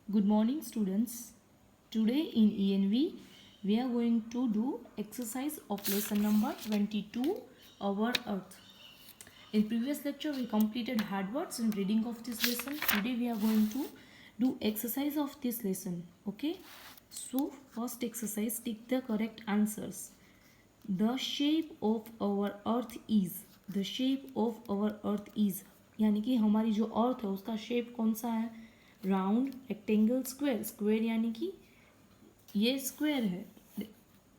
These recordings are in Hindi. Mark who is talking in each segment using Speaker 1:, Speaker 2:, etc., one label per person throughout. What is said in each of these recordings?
Speaker 1: Good morning, students. Today in ENV, we are going to do exercise of lesson number 22, Our Earth. In previous lecture, we completed hard words and reading of this lesson. Today, we are going to do exercise of this lesson. Okay. So, first exercise, take the correct answers. The shape of our earth is. The shape of our earth is. यानी कि हमारी जो अर्थ है उसका शेप कौन सा है? Round, rectangle, square. स्क्वायर यानी कि ये स्क्वायर है.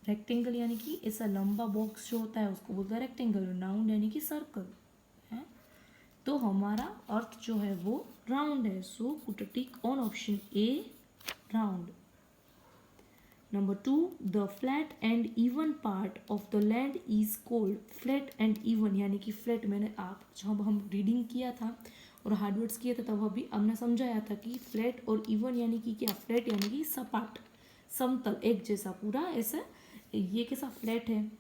Speaker 1: रेक्टेंगल यानी कि ऐसा लंबा बॉक्स जो होता है उसको बोलते हैं रेक्टेंगल. राउंड यानी कि सर्कल है. तो हमारा अर्थ जो है वो राउंड है. So put a tick on option A, round. Number 2, the flat and even part of the land is called. flat and even यानी कि flat मैंने आप जब हम रीडिंग किया था और हार्डवर्ड्स किए थे तब अभी हमने समझाया था कि फ्लैट और इवन यानी कि क्या. फ्लैट यानी कि सपाट, समतल, एक जैसा पूरा ऐसा. ये कैसा फ्लैट है,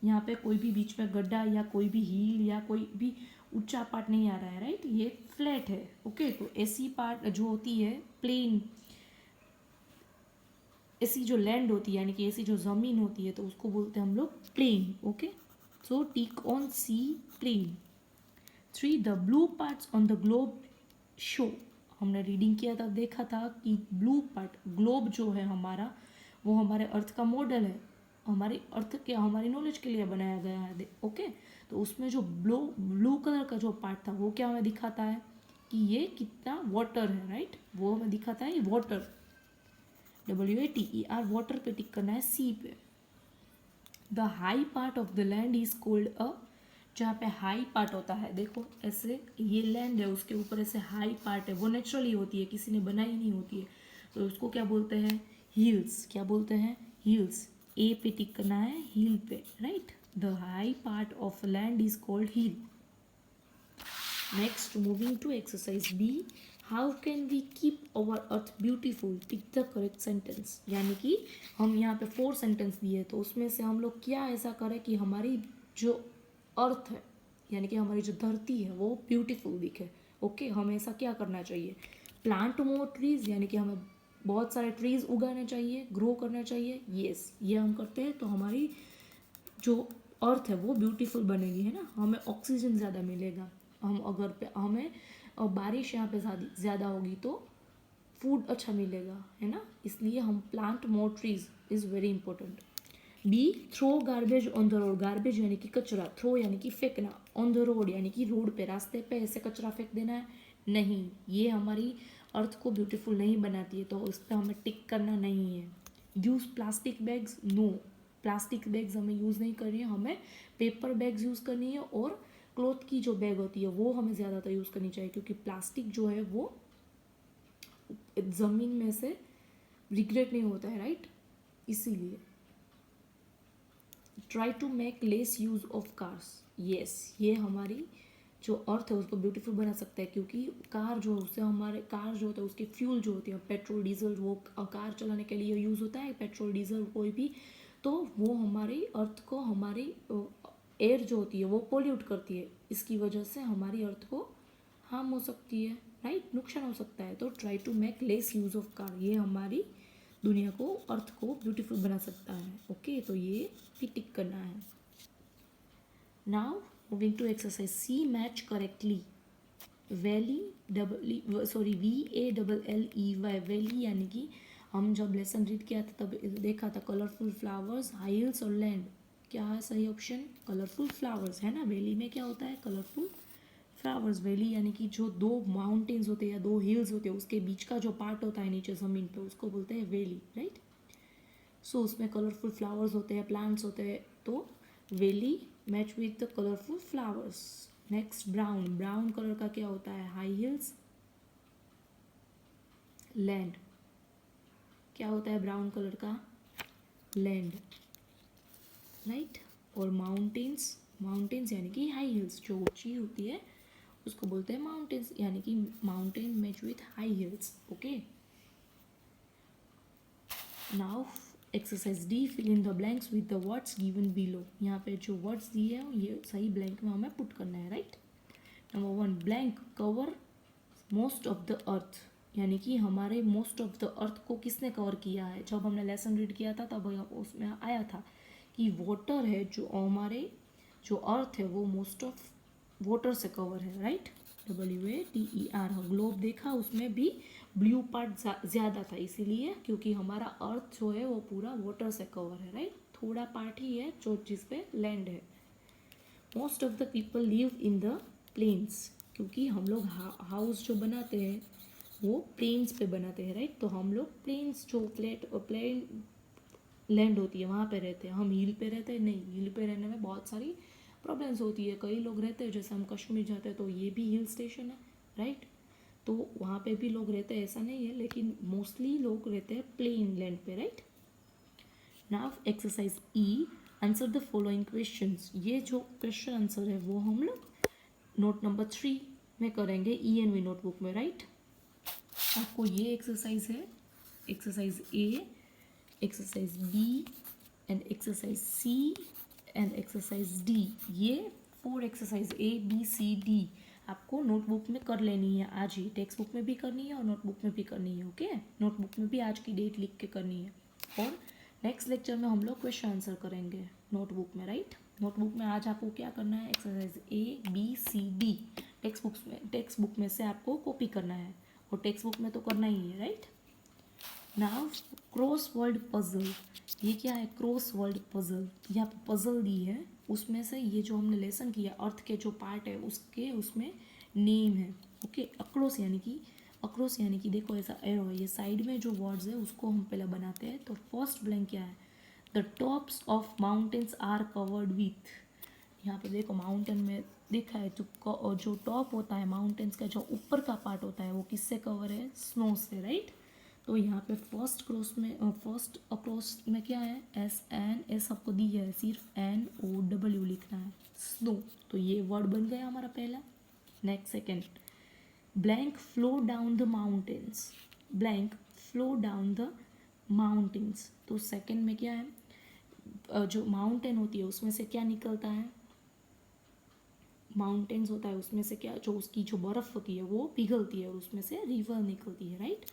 Speaker 1: यहाँ पे कोई भी बीच में गड्ढा या कोई भी हील या कोई भी ऊंचा पार्ट नहीं आ रहा है. राइट, ये फ्लैट है. ओके, तो ऐसी पार्ट जो होती है प्लेन, ऐसी जो लैंड होती है यानी कि ऐसी जो ज़मीन होती है तो उसको बोलते हैं हम लोग plain. Okay, so tick on C, plain. 3, the blue parts on the globe show. हमने रीडिंग किया था, देखा था कि ब्लू पार्ट, ग्लोब जो है हमारा वो हमारे अर्थ का मॉडल है. हमारे अर्थ के, हमारी नॉलेज के लिए बनाया गया है. ओके, तो उसमें जो ब्लू कलर का जो पार्ट था वो क्या हमें दिखाता है कि ये कितना वाटर है. राइट, वो हमें दिखाता है वाटर. WATER, वाटर पे टिक करना है. सी पे, the high part of the land is called a. जहाँ पे हाई पार्ट होता है, देखो ऐसे ये लैंड है उसके ऊपर ऐसे हाई पार्ट है, वो नेचुरली होती है, किसी ने बनाई नहीं होती है. तो उसको क्या बोलते हैं? हिल्स. क्या बोलते हैं? हिल्स. ए पे टिक करना है, हिल पे. Right, the high part of land is called hill. Next, moving to exercise B. How can we keep our earth beautiful? Pick the correct sentence. यानी कि हम यहाँ पे 4 सेंटेंस दिए तो उसमें से हम लोग क्या ऐसा करें कि हमारी जो अर्थ है यानी कि हमारी जो धरती है वो ब्यूटीफुल दिखे. ओके, हमें ऐसा क्या करना चाहिए? प्लांट मोर ट्रीज, यानी कि हमें बहुत सारे ट्रीज उगाने चाहिए, ग्रो करना चाहिए. यस, ये हम करते हैं तो हमारी जो अर्थ है वो ब्यूटीफुल बनेगी, है ना. हमें ऑक्सीजन ज़्यादा मिलेगा. हम अगर पे हमें बारिश यहाँ पे ज़्यादा होगी तो फूड अच्छा मिलेगा, है ना. इसलिए हम plant more trees is very important. B, throw garbage on the road. Garbage यानी कि कचरा, थ्रो यानी कि फेंकना, ऑन द रोड यानी कि रोड पे, रास्ते पे ऐसे कचरा फेंक देना है नहीं. ये हमारी अर्थ को ब्यूटीफुल नहीं बनाती है तो उस पर हमें टिक करना नहीं है. Use plastic bags, no. Plastic bags हमें यूज़ नहीं करनी है, हमें पेपर बैग्स यूज़ करनी है. और क्लॉथ की जो बैग होती है वो हमें ज़्यादातर यूज़ करनी चाहिए क्योंकि प्लास्टिक जो है वो ज़मीन में से रिग्रेट नहीं होता है. राइट, इसीलिए. Try to make less use of cars. Yes, ये हमारी जो अर्थ है उसको ब्यूटीफुल बना सकता है क्योंकि कार जो उससे हमारे कार जो होता है उसकी फ्यूल जो होती है पेट्रोल डीजल, वो कार चलाने के लिए यूज़ होता है पेट्रोल डीजल कोई भी. तो वो हमारी अर्थ को, हमारी एयर जो होती है वो पोल्यूट करती है. इसकी वजह से हमारी अर्थ को हार्म हो सकती है. राइट, नुकसान हो सकता है. तो try to make less use of car, ये हमारी दुनिया को, अर्थ को ब्यूटीफुल बना सकता है. ओके, तो ये भी टिक करना है. Now moving to exercise C, match correctly. Valley, VALLEY, valley यानी कि हम जब लेसन रीड किया था तब देखा था कलरफुल फ्लावर्स, हाई हिल्स और लैंड. क्या है सही ऑप्शन? कलरफुल फ्लावर्स, है ना. वैली में क्या होता है? Colourful flowers. वैली यानी कि जो 2 माउंटेन्स होते हैं या 2 हिल्स होते हैं उसके बीच का जो पार्ट होता है नीचे ज़मीन पे उसको बोलते हैं वैली. राइट, सो उसमें कलरफुल फ्लावर्स होते हैं, प्लांट्स होते हैं. तो valley match with the colourful flowers. Next, brown. Brown colour का क्या होता है? High heels, land. क्या होता है ब्राउन कलर का? लैंड. राइट, और माउंटेन्स. माउंटेन्स यानी कि हाई हिल्स, जो ऊंची होती है उसको बोलते हैं माउंटेन्स, यानी कि mountain match with high hills. Okay, now exercise D, fill in the blanks with the words given below. यहाँ पे जो वर्ड्स दिए हैं ये सही ब्लैंक में हमें पुट करना है. Right, number 1, blank, cover most of the earth. यानी कि हमारे मोस्ट ऑफ द अर्थ को किसने कवर किया है? जब हमने लेसन रीड किया था तब उसमें आया था कि वाटर है जो हमारे जो अर्थ है वो मोस्ट ऑफ वाटर से कवर है, राइट? WATER। ग्लोब देखा, उसमें भी ब्लू पार्ट ज़्यादा था, इसीलिए क्योंकि हमारा अर्थ जो है वो पूरा वाटर से कवर है, राइट? थोड़ा पार्ट ही है जो जिस पे लैंड है। Most of the people live in the plains, क्योंकि हम लोग हाउस जो बनाते हैं वो प्लेन्स पे बनाते हैं, राइट? तो हम लोग प्लेन्स जो प्लेन लैंड होती है वहाँ पे रहते हैं। हम हिल पे रहते हैं नहीं, हिल पे रहने में बहुत सारी प्रॉब्लम्स होती है। कई लोग रहते हैं, जैसे हम कश्मीर जाते हैं तो ये भी हिल स्टेशन है, राइट? तो वहाँ पे भी लोग रहते हैं, ऐसा नहीं है, लेकिन मोस्टली लोग रहते हैं प्लेन लैंड पे, right? Now exercise E, answer the following questions. ये जो क्वेश्चन आंसर है वो हम लोग नोट नंबर 3 में करेंगे, ENV नोटबुक में, राइट? आपको ये एक्सरसाइज है, exercise A, exercise B and exercise C and exercise D. ये 4 एक्सरसाइज ABCD आपको नोटबुक में कर लेनी है आज ही। टेक्स्ट बुक में भी करनी है और नोटबुक में भी करनी है, ओके? नोटबुक में भी आज की डेट लिख के करनी है। और नेक्स्ट लेक्चर में हम लोग क्वेश्चन आंसर करेंगे नोटबुक में, राइट? नोटबुक में आज आपको क्या करना है? एक्सरसाइज ABCD टेक्स्ट बुक में से आपको कॉपी करना है, और टेक्स्ट बुक में तो करना ही है, right? Now cross word puzzle. ये क्या है? Cross word puzzle. यहाँ पे पजल दी है, उसमें से ये जो हमने लेसन किया अर्थ के जो पार्ट है उसके उसमें नेम है, ओके? अक्रॉस यानी कि देखो ऐसा एरो है, ये साइड में जो वर्ड्स है उसको हम पहले बनाते हैं। तो फर्स्ट ब्लैंक क्या है? The tops of mountains are covered with. यहाँ पे देखो माउंटेन में देखा है, जो टॉप होता है माउंटेन्स का, जो ऊपर का पार्ट होता है वो किससे कवर है? स्नो से, राइट? तो यहाँ पे फर्स्ट अक्रॉस में क्या है? SN आपको दी है, सिर्फ NOW लिखना है, स्नो। तो ये वर्ड बन गया हमारा पहला। Next second, blank flow down the mountains. Blank flow down the mountains. तो सेकेंड में क्या है? जो माउंटेन होती है उसमें से क्या निकलता है? माउंटेन्स होता है उसमें से क्या, जो उसकी जो बर्फ़ होती है वो पिघलती है और उसमें से रिवर निकलती है, राइट?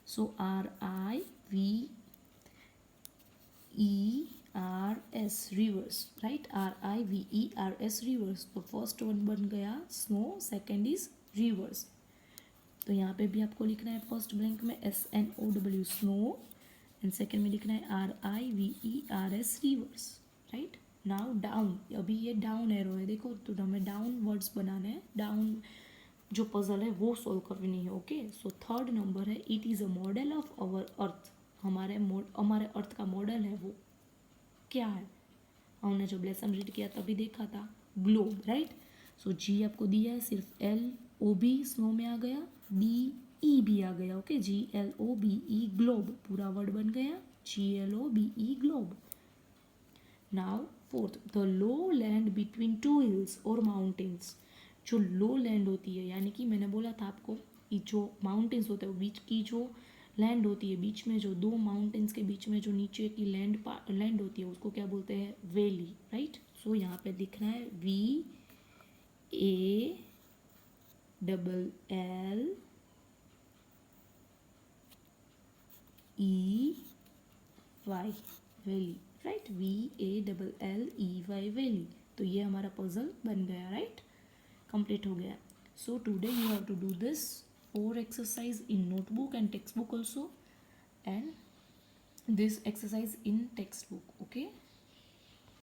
Speaker 1: सो RIVERS reverse, right? RIVERS reverse. तो फर्स्ट वन बन गया स्नो, सेकेंड इज रिवर्स। तो यहाँ पे भी आपको लिखना है फर्स्ट ब्लैंक में SNOW स्नो, एंड सेकेंड में लिखना है RIVERS reverse, right? Now down, अभी ये डाउन एरो है, देखो तो हमें डाउन वर्ड्स बनाने हैं, डाउन जो पजल है वो सोल्व करनी है, ओके? सो थर्ड नंबर है, it is a model of our earth. हमारे अर्थ का मॉडल है वो क्या है? हमने जब लेसन रीड किया तभी देखा था, ग्लोब, राइट? सो G आपको दिया है, सिर्फ LOB स्नो में आ गया, BE भी आ गया, ओके? GLOBE ग्लोब, पूरा वर्ड बन गया GLOBE globe. Now fourth, the low land between two hills और माउंटेन्स। जो लो लैंड होती है, यानी कि मैंने बोला था आपको कि जो माउंटेन्स होते हैं वो बीच की जो लैंड होती है, बीच में जो दो माउंटेन्स के बीच में जो नीचे की लैंड होती है उसको क्या बोलते हैं? Valley, right? सो यहाँ पे दिखना है VALLEY, valley, right? VALLEY valley. तो ये हमारा पजल बन गया, राइट? कंप्लीट हो गया। So today you have to do this 4 exercise in notebook and textbook also, and this exercise in textbook, okay?